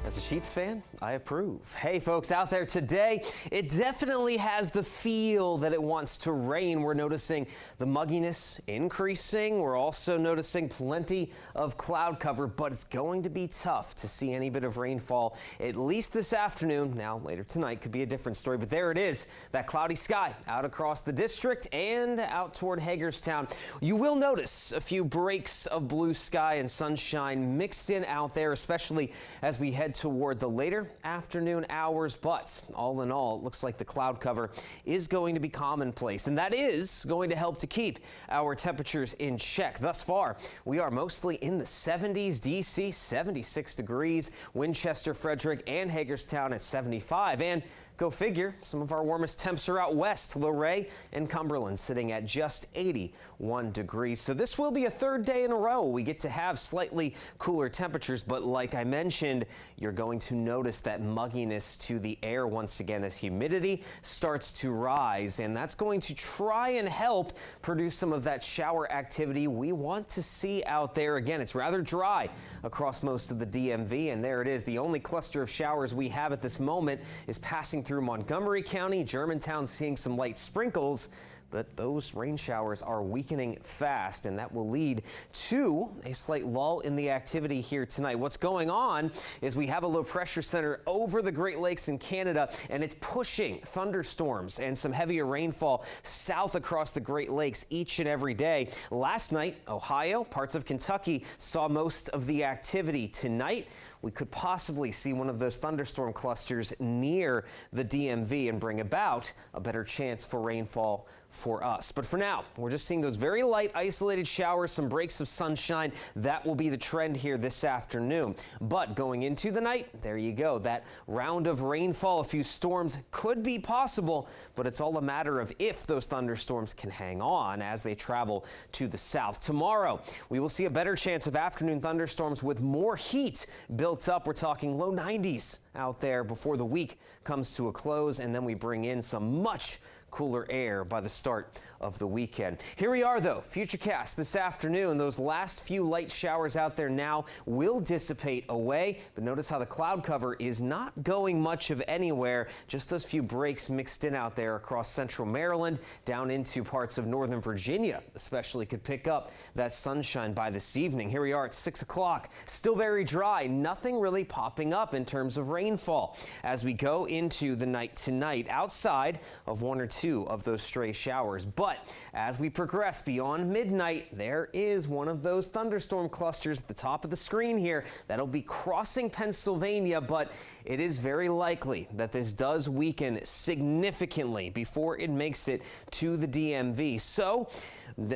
As a Sheets fan, I approve. Hey folks out there today, it definitely has the feel that it wants to rain. We're noticing the mugginess increasing. We're also noticing plenty of cloud cover, but it's going to be tough to see any bit of rainfall, at least this afternoon. Now, later tonight could be a different story, but there it is, that cloudy sky out across the district and out toward Hagerstown. You will notice a few breaks of blue sky and sunshine mixed in out there, especially as we head toward the later afternoon hours, but all in all, it looks like the cloud cover is going to be commonplace, and that is going to help to keep our temperatures in check. Thus far, we are mostly in the 70s. DC 76 degrees, Winchester, Frederick, and Hagerstown at 75, and go figure, some of our warmest temps are out west, Luray and Cumberland sitting at just 81 degrees. So this will be a third day in a row we get to have slightly cooler temperatures, but like I mentioned, you're going to notice that mugginess to the air once again as humidity starts to rise, and that's going to try and help produce some of that shower activity we want to see out there. Again, it's rather dry across most of the DMV, and there it is. The only cluster of showers we have at this moment is passing through Montgomery County. Germantown seeing some light sprinkles, but those rain showers are weakening fast, and that will lead to a slight lull in the activity here tonight. What's going on is we have a low pressure center over the Great Lakes in Canada, and it's pushing thunderstorms and some heavier rainfall south across the Great Lakes each and every day. Last night, Ohio, parts of Kentucky saw most of the activity. Tonight, we could possibly see one of those thunderstorm clusters near the DMV and bring about a better chance for rainfall for us. But for now, we're just seeing those very light isolated showers, some breaks of sunshine. That will be the trend here this afternoon. But going into the night, there you go. That round of rainfall, a few storms could be possible, but it's all a matter of if those thunderstorms can hang on as they travel to the south. Tomorrow, we will see a better chance of afternoon thunderstorms with more heat built up. We're talking low 90s out there before the week comes to a close, and then we bring in some much cooler air by the start of the weekend. Here we are though, Futurecast this afternoon. Those last few light showers out there now will dissipate away, but notice how the cloud cover is not going much of anywhere. Just those few breaks mixed in out there across central Maryland down into parts of northern Virginia especially could pick up that sunshine by this evening. Here we are at 6 o'clock, still very dry, nothing really popping up in terms of rainfall as we go into the night tonight, outside of one or two of those stray showers. But as we progress beyond midnight, there is one of those thunderstorm clusters at the top of the screen here that'll be crossing Pennsylvania, but it is very likely that this does weaken significantly before it makes it to the DMV. So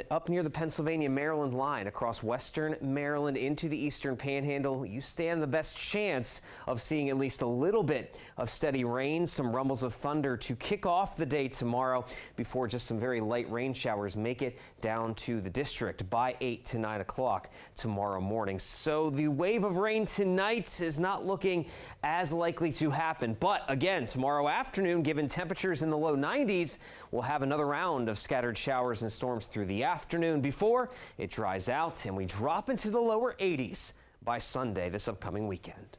up near the Pennsylvania-Maryland line, across western Maryland into the eastern panhandle, you stand the best chance of seeing at least a little bit of steady rain, some rumbles of thunder to kick off the day tomorrow before just some very light rain showers make it down to the district by 8 to 9 o'clock tomorrow morning. So the wave of rain tonight is not looking as likely to happen. But again, tomorrow afternoon, given temperatures in the low 90s, we'll have another round of scattered showers and storms through the afternoon before it dries out and we drop into the lower 80s by Sunday this upcoming weekend.